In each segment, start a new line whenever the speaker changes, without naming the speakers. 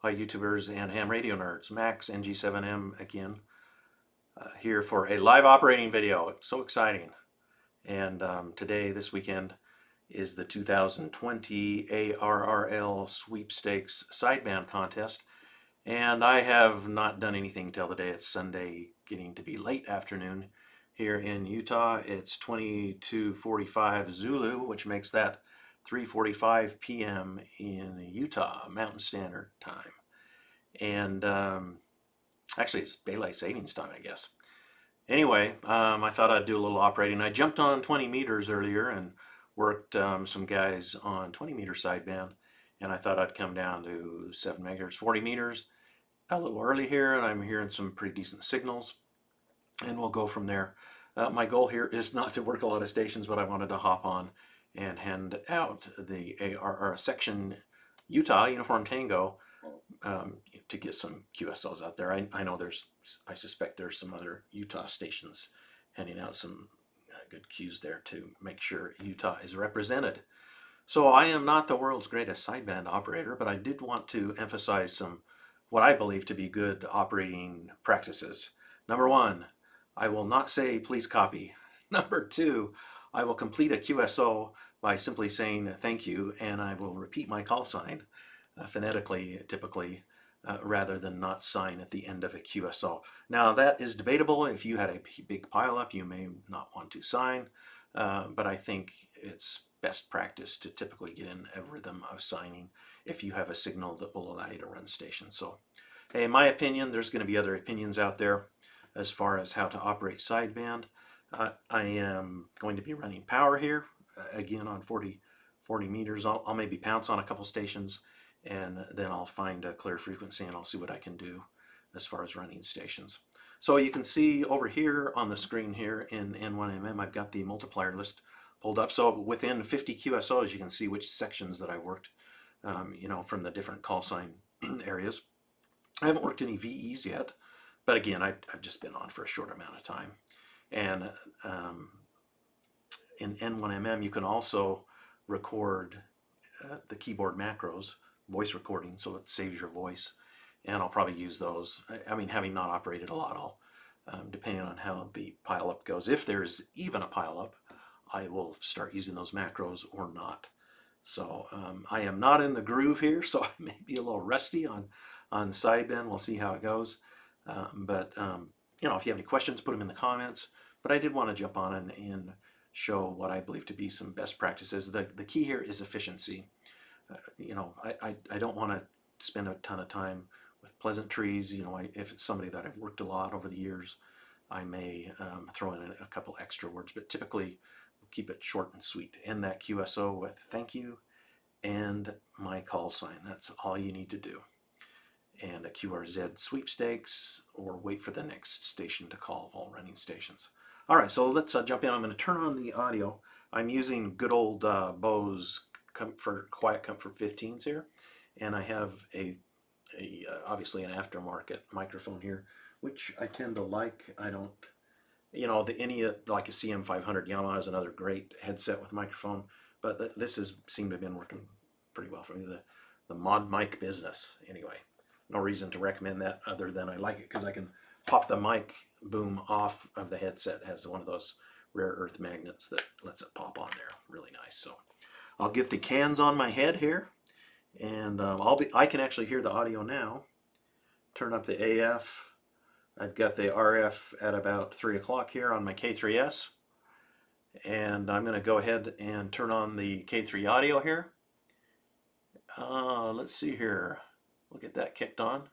Hi YouTubers and ham radio nerds. Max NG7M again, here for a live operating video. It's so exciting. And today, this weekend, is the 2020 ARRL Sweepstakes sideband contest. And I have not done anything till the day. It's Sunday, getting to be late afternoon here in Utah. It's 22:45 Zulu, which makes that 3:45 p.m. in Utah, Mountain Standard Time. And actually, it's daylight savings time, I guess. Anyway, I thought I'd do a little operating. I jumped on 20 meters earlier and worked some guys on 20 meter sideband. And I thought I'd come down to 7 megahertz, 40 meters a little early here. And I'm hearing some pretty decent signals. And we'll go from there. My goal here is not to work a lot of stations, but I wanted to hop on and hand out the ARR section Utah Uniform Tango to get some QSOs out there. I know I suspect there's some other Utah stations handing out some good cues there to make sure Utah is represented. So I am not the world's greatest sideband operator, but I did want to emphasize some what I believe to be good operating practices. Number one, I will not say please copy. Number two, I will complete a QSO by simply saying thank you, and I will repeat my call sign phonetically, typically, rather than not sign at the end of a QSO. Now that is debatable. If you had a big pileup, you may not want to sign, but I think it's best practice to typically get in a rhythm of signing if you have a signal that will allow you to run stations. So, hey, in my opinion, there's going to be other opinions out there as far as how to operate sideband. I am going to be running power here, again on 40 meters. I'll maybe pounce on a couple stations, and then I'll find a clear frequency and I'll see what I can do as far as running stations. So you can see over here on the screen here in N7M, I've got the multiplier list pulled up. So within 50 QSOs, you can see which sections that I've worked, from the different call sign areas. I haven't worked any VEs yet, but again, I've just been on for a short amount of time. And in N7M, you can also record the keyboard macros, voice recording, so it saves your voice. And I'll probably use those. I mean, having not operated a lot, depending on how the pileup goes, if there's even a pileup, I will start using those macros or not. So I am not in the groove here, so I may be a little rusty on sideband. We'll see how it goes. But if you have any questions, put them in the comments. But I did want to jump on and show what I believe to be some best practices. The key here is efficiency. I don't want to spend a ton of time with pleasantries. If it's somebody that I've worked a lot over the years, I may throw in a couple extra words, but typically we'll keep it short and sweet. End that QSO with thank you and my call sign. That's all you need to do. And a QRZ sweepstakes, or wait for the next station to call of all running stations. All right, so let's jump in. I'm going to turn on the audio. I'm using good old Bose Quiet Comfort 15s here, and I have obviously an aftermarket microphone here, which I tend to like. I don't, like a CM500 Yamaha is another great headset with microphone, but this has seemed to have been working pretty well for me. The mod mic business, anyway. No reason to recommend that other than I like it because I can pop the mic boom off of the headset. It has one of those rare earth magnets that lets it pop on there. Really nice. So I'll get the cans on my head here, and I can actually hear the audio now. Turn up the AF. I've got the RF at about 3 o'clock here on my K3S, and I'm going to go ahead and turn on the K3 audio here. Let's see here. We'll get that kicked on.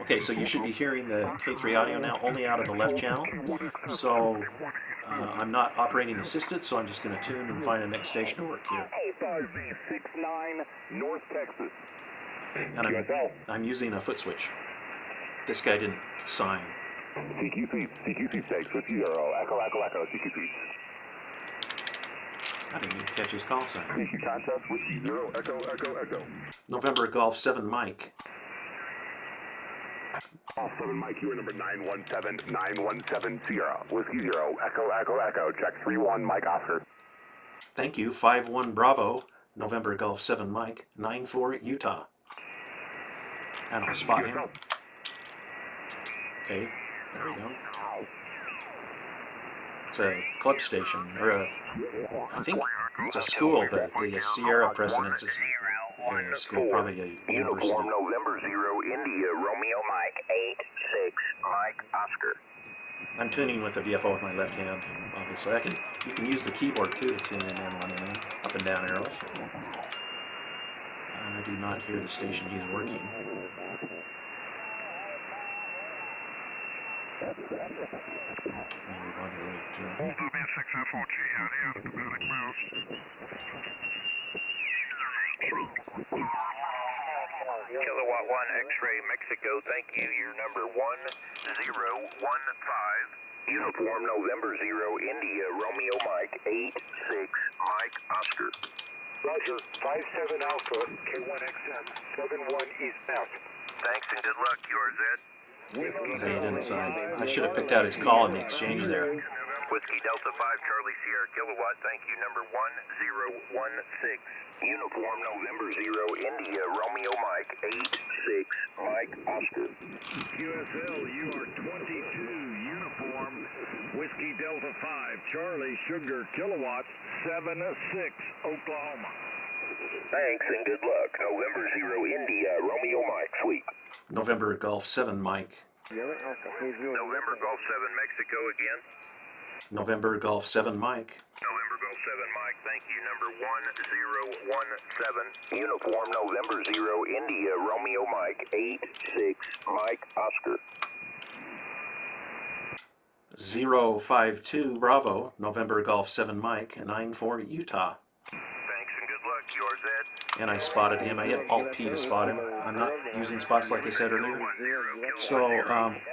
Okay, so you should be hearing the K3 audio now only out of the left channel. So I'm not operating assisted, so I'm just going to tune and find the next station to work here.
North Texas.
And I'm using a foot switch. This guy didn't sign.
CQ stakes with 0, echo, CQ.
I didn't even catch his call sign.
CQ contact with 0, echo.
November Golf 7 Mike.
Off 7 Mike, you are number 917 Whiskey 0, echo, check 31 Mike Oscar.
Thank you, 5-1 Bravo, November Golf 7 Mike, 9-4 Utah. And I'll spot him. Okay, there we go. It's a club station, or I think it's a school, the Sierra President's school, probably a university.
Uniform November 0 India Romeo Mike 86 Mike Oscar.
I'm tuning with the VFO with my left hand, obviously. You can use the keyboard too to tune in and one in, up and down arrows. I do not hear the station he's working. Move on here to
W6FOG out here, automatic mouse. Kilowatt 1 X-ray Mexico, thank you. You're number 1015. Uniform November 0 India Romeo Mike 86 Mike Oscar. Roger, 57 Alpha K1XM 71 East South. Thanks and good luck, yours Ed.
He didn't sign. I should have picked out his call in the exchange there.
Whiskey Delta 5 Charlie Sierra Kilowatt, thank you, number 1016. Uniform November 0 India Romeo Mike 86 Mike Oscar.
QSL, you are 22, uniform, Whiskey Delta 5, Charlie Sugar Kilowatt, 76, Oklahoma.
Thanks and good luck. November 0 India Romeo Mike Sweep.
November Golf 7 Mike.
November Golf 7 Mexico again.
November Golf 7 Mike.
November Golf 7 Mike, thank you, number 1017. Uniform November 0 India Romeo Mike 86 Mike Oscar.
052 Bravo, November Golf 7 Mike, 94 Utah.
Thanks and good luck, yours Ed.
And I spotted him. I hit Alt P to spot him. I'm not using spots like I said earlier. So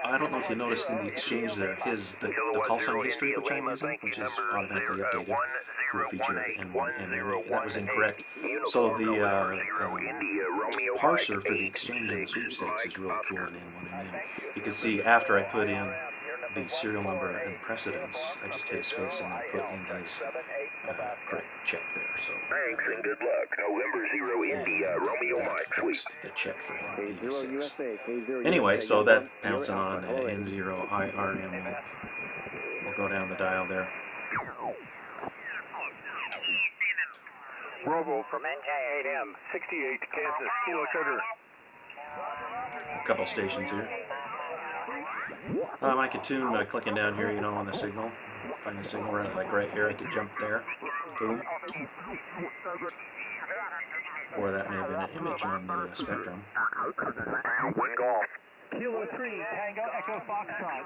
I don't know if you noticed in the exchange there, the call sign history which I'm using, which is automatically updated through a feature of N1M, that was incorrect. So the parser for the exchange and the sweepstakes is really cool in N1M. You can see after I put in the serial number and precedence, I just hit a space and then put in his correct check there. So
Thanks and good luck. November 0 India Romeo Mike Sweep.
fixed the check for him, 86. Anyway, so that pouncing on N0 IRM. We'll go down the dial there.
Bravo from NG7M, 68, Kansas, Kilo Sugar.
A couple stations here. I could tune by clicking down here, you know, on the signal. Find the signal like right here. I could jump there. Boom. Or that may have been an image on the spectrum.
One golf.
Kilo 3, Tango Echo Foxtrot.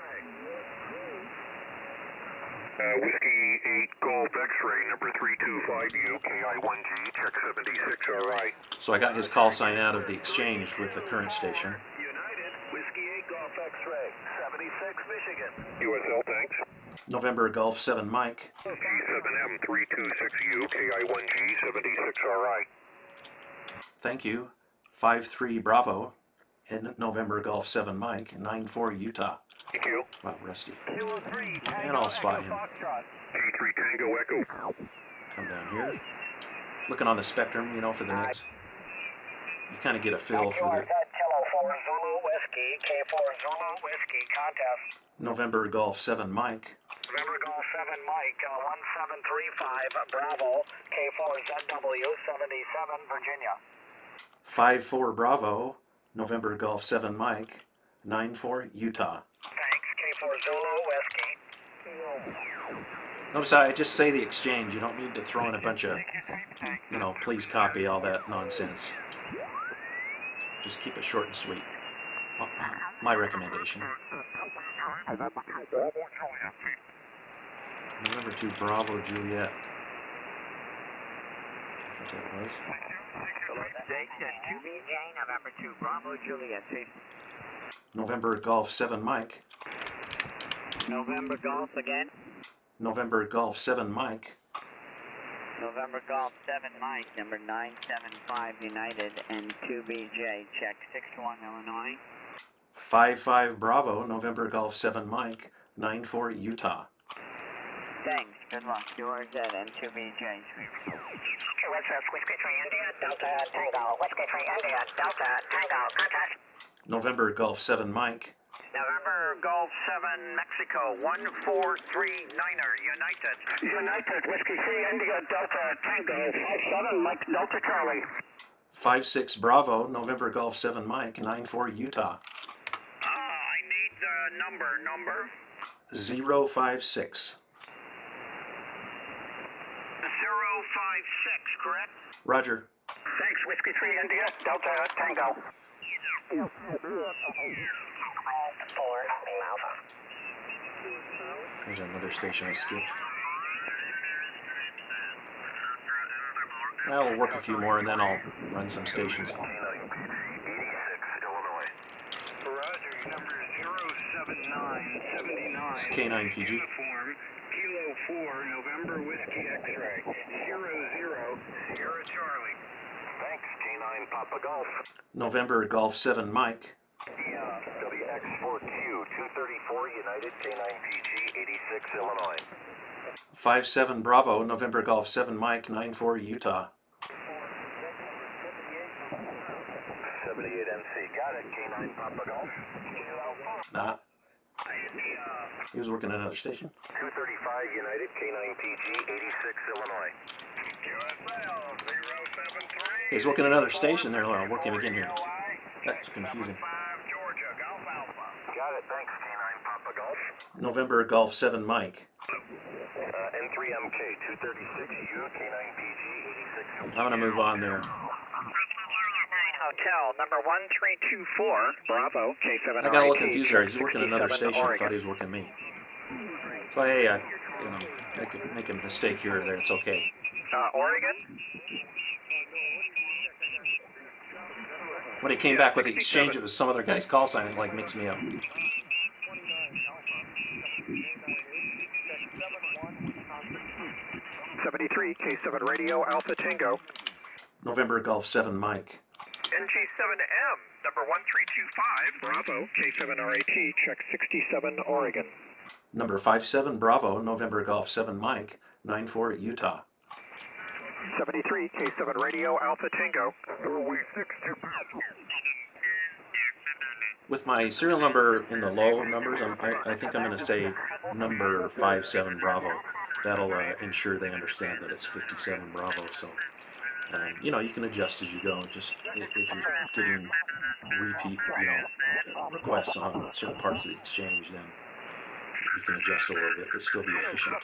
Whiskey 8 Golf X-ray number 325U KI1G check 76 all right.
So I got his call sign out of the exchange with the current station.
United Whiskey 8 Golf X-ray 76 Michigan. USL thanks.
November Golf 7 Mike.
NG7M 326U KI1G 76 all right.
Thank you. 53 Bravo. In November Golf 7 Mike. 94 Utah.
Thank you.
Wow, rusty.
Kilo 3, Tango
And I'll spot
Echo
him.
Foxtrot.
G3 Tango Echo.
Come down here. Looking on the spectrum, you know, for the next. You kind of get a feel for the
Kilo 4 Zulu Whiskey K4 Zulu Whiskey contest.
November Golf 7 Mike.
November Golf 7 Mike 1735 Bravo K4 ZW 77 Virginia.
54 Bravo. November Golf 7 Mike. 94 Utah.
Thanks K4 Zulu Whiskey.
Notice how I just say the exchange. You don't need to throw in a bunch of, you know, please copy all that nonsense. Just keep it short and sweet. My recommendation. November 2 Bravo Juliet. I think that was.
November 2 Bravo Juliet.
November Golf 7 Mike.
November Golf again.
November Golf 7 Mike.
November Golf 7 Mike, number 975 United and 2BJ, check 61 Illinois.
55 Bravo. November Golf 7 Mike. 94 Utah.
Thanks, good luck. Yours Ed and 2BJ.
Whiskey 3 India Delta Tango. Whiskey 3 India Delta Tango contest.
November Golf 7 Mike.
November Golf 7 Mexico 1439er United. United Whiskey 3 India Delta Tango 57 Mike Delta Charlie.
56 Bravo November Golf 7 Mike 94 Utah.
I need the number.
056.
056, correct?
Roger.
Thanks, Whiskey 3 India Delta Tango.
There's another station I skipped. I'll work a few more and then I'll run some stations.
86, Illinois.
Roger, number 07979.
It's K9PG.
Uniform, Kilo 4, November Whiskey X-ray, 00, Sierra Charlie.
Thanks, K9 Papa Golf.
November Golf 7 Mike.
WX4Q 234 United K9PG 86, Illinois.
57 Bravo November Golf 7 Mike 94 Utah.
78 MC. Got it, K9 Papa Golf.
Nah. He was working another station.
235 United K9PG 86, Illinois.
QSL 073.
He's working another station there. I'll work him again here. That's confusing.
Georgia, Golf Alpha.
Got it, thanks, K9 Papa Golf.
November Golf 7 Mike.
N3MK 236U K9PG 86.
I'm going to move on there.
Hotel number 1324, Bravo, K7.
I got a little confused there. He's working another station. I thought he was working me. So hey, make a mistake here or there. It's okay.
Oregon?
When he came back with the exchange, it was some other guy's call sign. It like mixed me up.
73, K7 Radio, Alpha Tango.
November Golf 7 Mike.
NG7M, number 1325, Bravo, K7 RAT, check 67, Oregon.
Number 57 Bravo November Golf 7 Mike 94 Utah.
73, K7 Radio, Alpha Tango.
With my serial number in the low numbers, I think I'm going to say number 57 Bravo. That'll ensure they understand that it's 57 Bravo. So, you know, you can adjust as you go. Just if you're getting repeat, requests on certain parts of the exchange, then you can adjust a little bit, but still be efficient.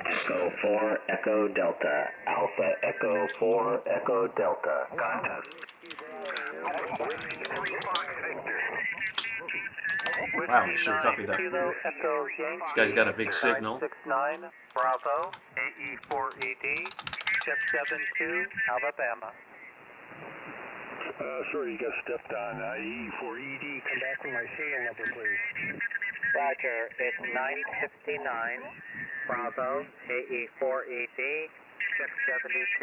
Echo 4 Echo Delta Alpha Echo 4 Echo Delta. Contest.
Wow, you should copy that. This guy's got a big signal.
69, Bravo, AE4ED, check 72, Alabama. Sorry, you got stepped on. AE4ED, come back with my serial number, please. Roger, it's 959, Bravo, AE4ED, check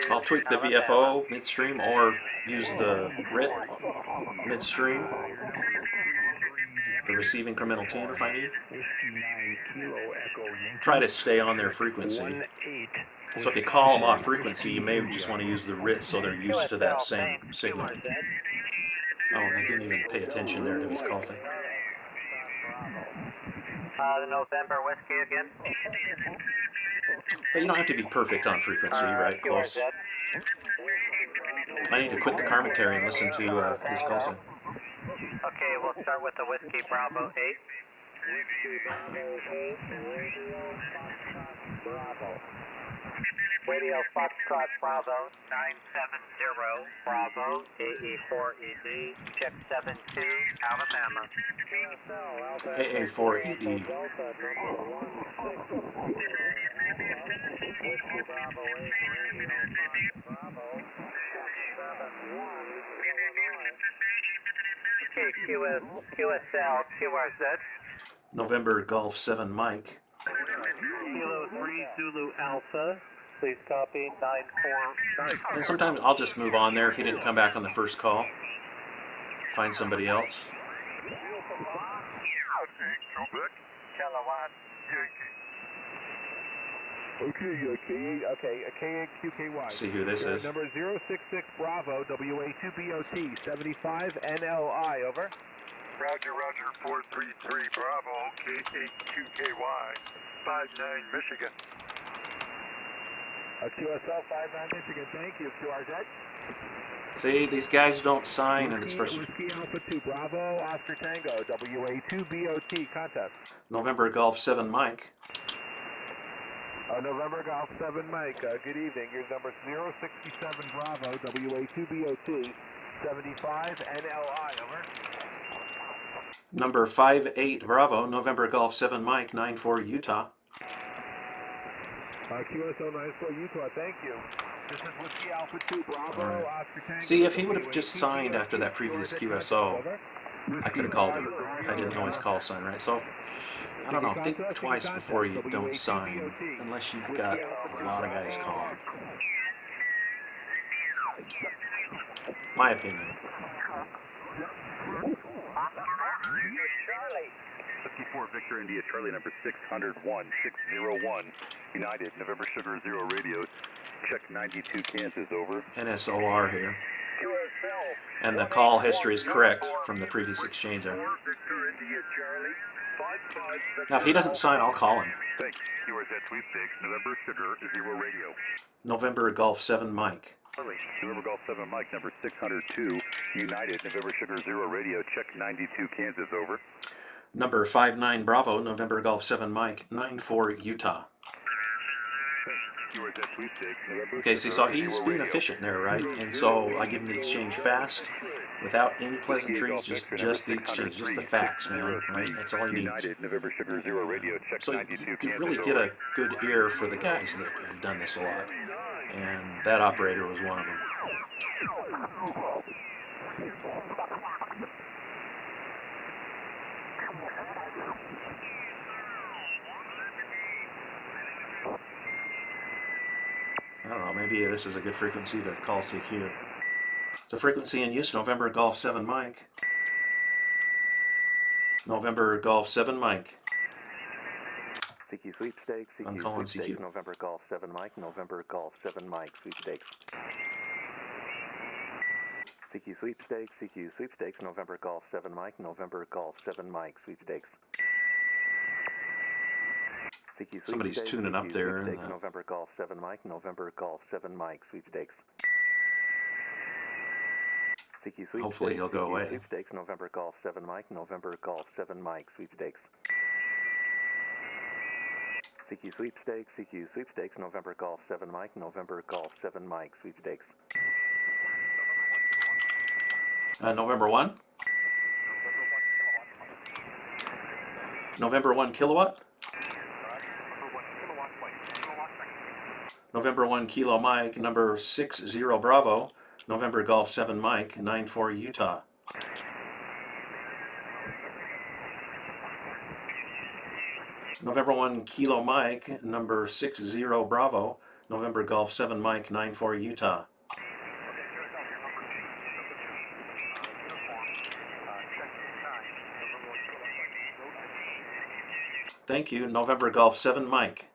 72.
I'll tweak the VFO midstream or use the RIT midstream. The receive incremental tune if I need. Try to stay on their frequency. So if you call them off frequency, you may just want to use the RIT so they're used to that same signal. Oh, and I didn't even pay attention there to his call thing.
The November Whiskey again.
But you don't have to be perfect on frequency, right? Close. I need to quit the commentary and listen to his call sign.
Okay, we'll start with the Whiskey Bravo 8. Radio Foxtrot Bravo 970 Bravo AE4ED check 72 Alabama.
AA4ED.
Okay, QSL, QRZ.
November Golf 7 Mike.
Kilo 3 Zulu Alpha, please copy 94.
And sometimes I'll just move on there if he didn't come back on the first call. Find somebody else.
KQKY.
See who this is.
Number 066 Bravo, WA2BOT, 75 NLI, over.
Roger, 433 Bravo, K8QKY, 59 Michigan.
QSL 59 Michigan, thank you. QRZ.
See, these guys don't sign, and it's
Whiskey Alpha 2 Bravo, Oscar Tango, WA2BOT, contest.
November Golf 7 Mike.
November Golf 7 Mike, good evening. Here's number 067 Bravo, WA2BOT, 75 NLI, over.
Number 58 Bravo, November Golf 7 Mike, 94 Utah.
QSO 94 Utah, thank you. This is Whiskey Alpha 2 Bravo,
All right.
Oscar Tango.
See, if he would have just signed after that previous QSO, I could have called him. I didn't know his call sign, right? So, I don't know. Think twice before you don't sign, unless you've got a lot of guys calling. My opinion.
54 Victor India Charlie, number 601, 601, United, November Sugar 0 radio, check 92 Kansas, over.
NSOR here. And the call history is correct from the previous exchange there. Now, if he doesn't sign, I'll call him.
Thanks. QRZ Sweepstakes, November Sugar 0 radio.
November Golf 7 Mike.
November Golf 7 Mike, number 602, United, November Sugar 0 radio, check 92 Kansas, over.
Number 59 Bravo, November Golf 7 Mike, 94 Utah.
QRZ Sweepstakes, November
Okay, see, so he's being efficient there, right? And so I give him the exchange fast, without any pleasantries, just the exchange, just the facts, man, right? That's all he needs.
United, November Sugar 0 radio, check
So
92
you
Kansas,
really get a good ear for the guys that have done this a lot. And that operator was one of them. I don't know, maybe this is a good frequency to call CQ. It's a frequency in use, November Golf 7 Mike. November Golf 7 Mike.
CQ Sweepstakes,
I'm
CQ
calling
Sweepstakes,
CQ.
November Golf 7 Mike, November Golf 7 Mike, Sweepstakes. CQ Sweepstakes, CQ Sweepstakes, November Golf 7 Mike, November Golf 7 Mike, Sweepstakes. CQ
Somebody's
Sweepstakes,
tuning up
CQ
there in
Sweepstakes,
the-
November Golf 7 Mike, November Golf 7 Mike, Sweepstakes. CQ Sweepstakes,
Hopefully he'll go
CQ
away.
Sweepstakes, November Golf 7 Mike, November Golf 7 Mike, Sweepstakes. CQ Sweepstakes, CQ Sweepstakes, November Golf 7 Mike, November Golf 7 Mike, Sweepstakes.
November 1? November 1 kilowatt? November 1 Kilo Mike, number 60 Bravo, November Golf 7 Mike, 94 Utah. November 1 Kilo Mike, number 60 Bravo, November Golf 7 Mike, 94 Utah. Thank you, November Golf 7 Mike.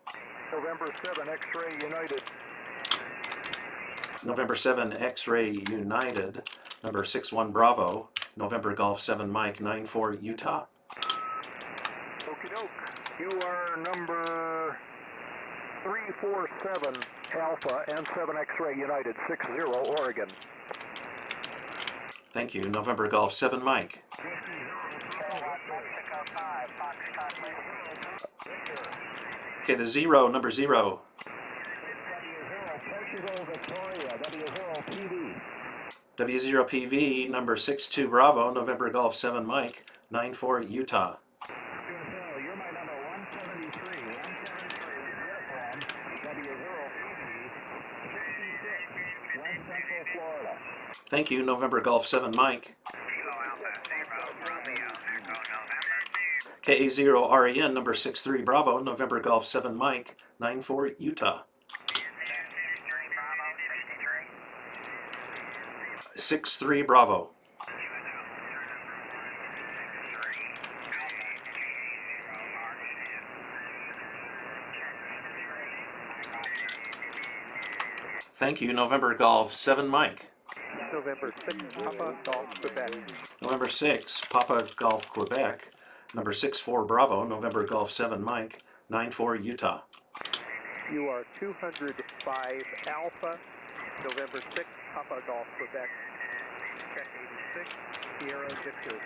November 7 X-Ray United.
November 7 X-Ray United, number 61 Bravo, November Golf 7 Mike, 94 Utah.
Okie doke. You are number 347 Alpha and 7 X-Ray United, 60 Oregon.
Thank you, November Golf 7 Mike. Okay, the zero, number 0. W0PV, number 62 Bravo, November Golf 7 Mike, 94 Utah.
You're my number 173. 173 W0PV, 66, West Central Florida.
Thank you, November Golf 7 Mike. KA0REN, number 63 Bravo, November Golf 7 Mike, 94 Utah. 63 Bravo. Thank you, November Golf 7 Mike.
November 6, Papa Golf, Quebec.
November 6, Papa Golf Quebec. Number 64 Bravo, November Golf 7 Mike, 94 Utah.
You are 205 Alpha, November 6, Papa Golf, Quebec. Check 86, Sierra Victor.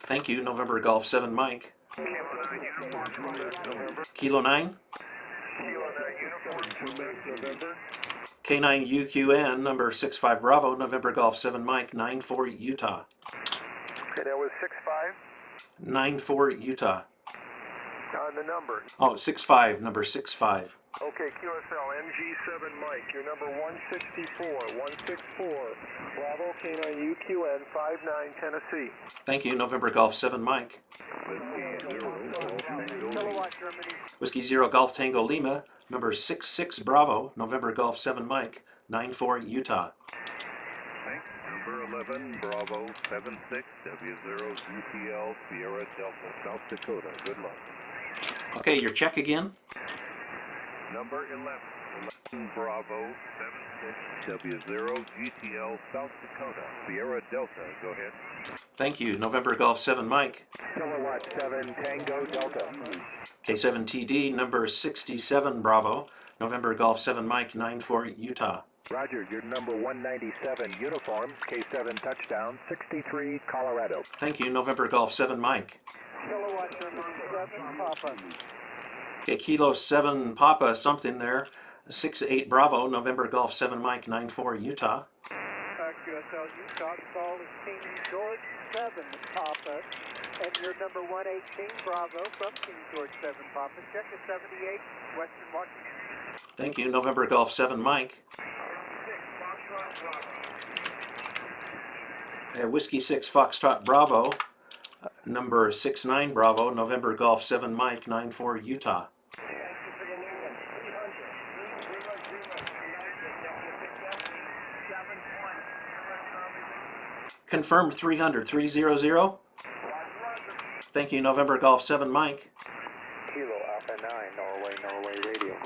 Thank you, November Golf 7 Mike. Kilo 9. K9 UQN, number 65 Bravo, November Golf 7 Mike, 94 Utah.
Okay, that was 65
94 Utah.
on the number.
Oh, 65, number 65.
Okay, QSL NG7 Mike, your number 164, Bravo K9 UQN 59 Tennessee.
Thank you, November Golf 7 Mike.
Kilowatt Germany.
Whiskey 0 Golf Tango Lima, number 66 Bravo, November Golf 7 Mike, 94 Utah.
Number 11 Bravo 76 W0 UTL Sierra Delta, South Dakota. Good luck.
Okay, your check again.
Number 11 Bravo 76 W0 GTL South Dakota, Sierra Delta. Go ahead.
Thank you, November Golf 7 Mike.
Kilowatt 7 Tango Delta.
K7TD, number 67 Bravo, November Golf 7 Mike, 94 Utah.
Roger, your number 197 uniform, K7 touchdown, 63 Colorado.
Thank you, November Golf 7 Mike.
Kilowatt Germany 7 Papa.
Okay, Kilo 7 Papa something there, 68 Bravo, November Golf 7 Mike, 94 Utah.
QSL Utah, call is King George 7 Papa, and your number 118 Bravo from King George 7 Papa. Check is 78 Western Washington.
Thank you, November Golf 7 Mike. Whiskey 6 Foxtrot Bravo, number 69 Bravo, November Golf 7 Mike, 94 Utah. Confirmed 300, 300. Thank you, November Golf 7 Mike.
Kilo Alpha 9, Norway Radio.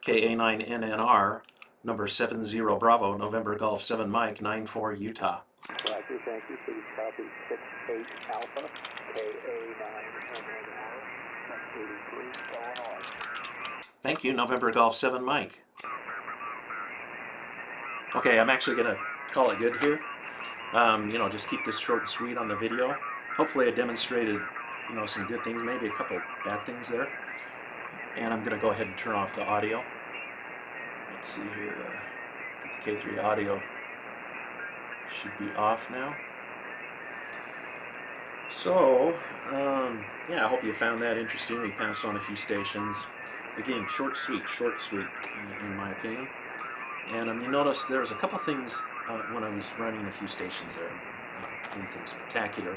KA9NNR, number 70 Bravo, November Golf 7 Mike, 94 Utah.
Roger, thank you. Please copy 68 Alpha, KA9NNR, 83, Illinois.
Thank you, November Golf 7 Mike. Okay, I'm actually going to call it good here. Just keep this short and sweet on the video. Hopefully I demonstrated, some good things, maybe a couple bad things there. And I'm going to go ahead and turn off the audio. Let's see here. Get the K3 audio should be off now. So, I hope you found that interesting. We passed on a few stations. Again, short, sweet, in my opinion. And you notice there's a couple things when I was running a few stations there. Not anything spectacular.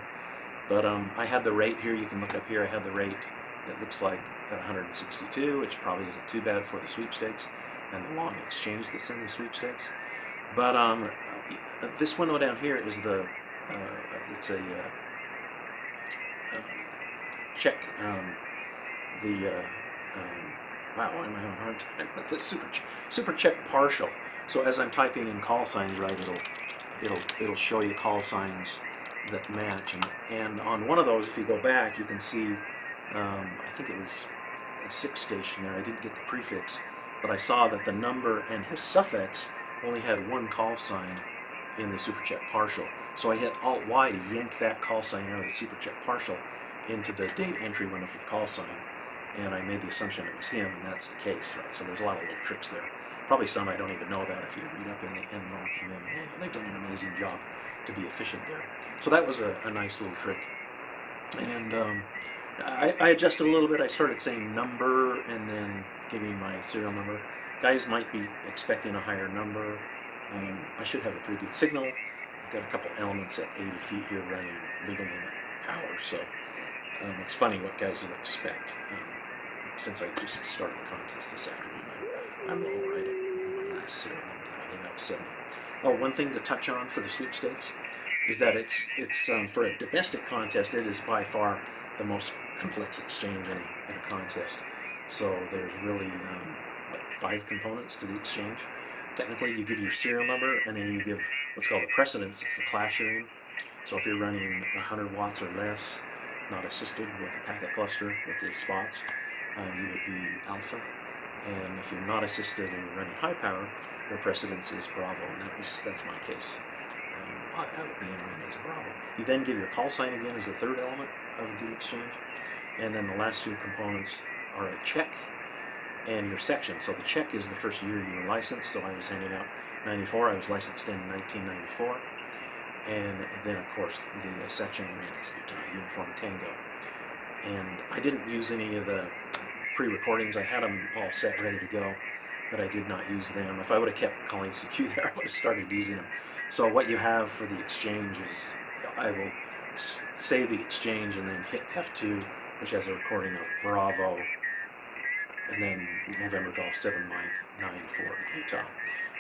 But I had the rate here. You can look up here. I had the rate that looks like at 162, which probably isn't too bad for the sweepstakes and the long exchange that's in the sweepstakes. But this window down here is the it's a check. Wow, why am I having a hard time with this super check partial? So as I'm typing in call signs, right, it'll show you call signs that match, and on one of those, if you go back, you can see I think it was a 6 station there. I didn't get the prefix, but I saw that the number and his suffix only had one call sign in the supercheck partial. So I hit Alt-Y to yank that call sign out of the supercheck partial into the date entry window for the call sign, and I made the assumption it was him, and that's the case, right? So there's a lot of little tricks there. Probably some I don't even know about if you read up in the MM manual. They've done an amazing job to be efficient there. So that was a nice little trick. And I adjusted a little bit. I started saying number and then giving my serial number. Guys might be expecting a higher number. I should have a pretty good signal. I've got a couple elements at 80 feet here running legal limit power. So it's funny what guys will expect. Since I just started the contest this afternoon, I'm a little right at my last serial number that I gave out was 70. Oh, one thing to touch on for the sweepstakes is that it's for a domestic contest, it is by far the most complex exchange in a contest. So there's really 5 components to the exchange. Technically, you give your serial number, and then you give what's called a precedence. It's the class you're in. So if you're running 100 watts or less, not assisted with a packet cluster with the spots, you would be alpha. And if you're not assisted and you're running high power, your precedence is Bravo, and that's my case. I would be entering as a Bravo. You then give your call sign again as the third element of the exchange, and then the last 2 components are a check and your section. So the check is the first year you were licensed, so I was handing out 94, I was licensed in 1994, and then of course the section I'm in is Utah Uniform Tango. And I didn't use any of the pre-recordings. I had them all set ready to go, but I did not use them. If I would have kept calling CQ there, I would have started using them. So what you have for the exchange is, I will say the exchange and then hit F2, which has a recording of Bravo, and then November Golf 7 Mike 9 for Utah.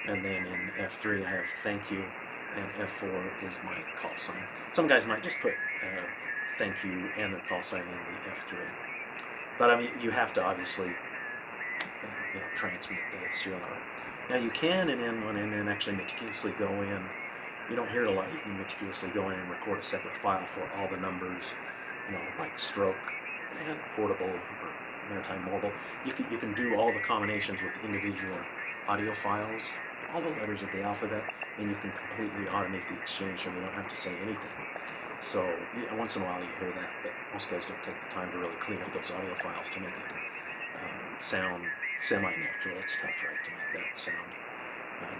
And then in F3 I have thank you, and F4 is my call sign. Some guys might just put thank you and their call sign in the F3. But I mean, you have to obviously transmit the serial number. Now you can in N1 and then actually meticulously go in. You don't hear it a lot. You can meticulously go in and record a separate file for all the numbers, like stroke and portable or maritime mobile. You can do all the combinations with individual audio files, all the letters of the alphabet, and you can completely automate the exchange so you don't have to say anything. So once in a while you hear that, but most guys don't take the time to really clean up those audio files to make it sound semi-natural. It's tough, right, to make that sound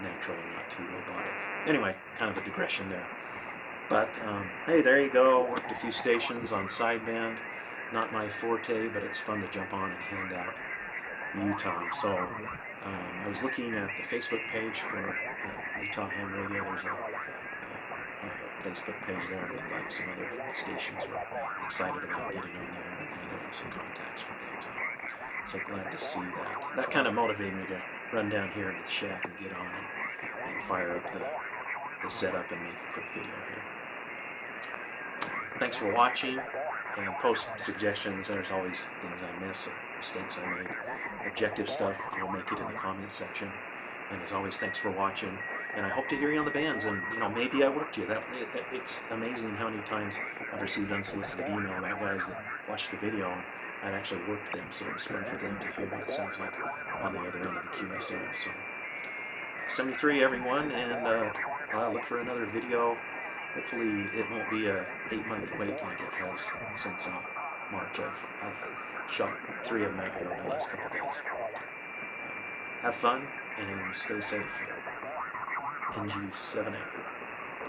natural and not too robotic. Anyway, kind of a digression there. But hey, there you go. Worked a few stations on sideband. Not my forte, but it's fun to jump on and hand out Utah. So I was looking at the Facebook page for Utah Ham Radio. There's a Facebook page there. It looked like some other stations were excited about getting on there and handing out some contacts from Utah. So glad to see that. That kind of motivated me to run down here into the shack and get on and fire up the setup and make a quick video here. Thanks for watching, and post suggestions. There's always things I miss or mistakes I made. Objective stuff, you'll make it in the comment section. And as always, thanks for watching. And I hope to hear you on the bands, and maybe I worked you. It's amazing how many times I've received unsolicited email about guys that watched the video and I'd actually worked them, so it was fun for them to hear what it sounds like on the other end of the QSO. So 73 everyone, and look for another video. Hopefully it won't be a 8-month wait like it has since March. I've shot 3 of them out here over the last couple of days. Have fun and stay safe. NG7M.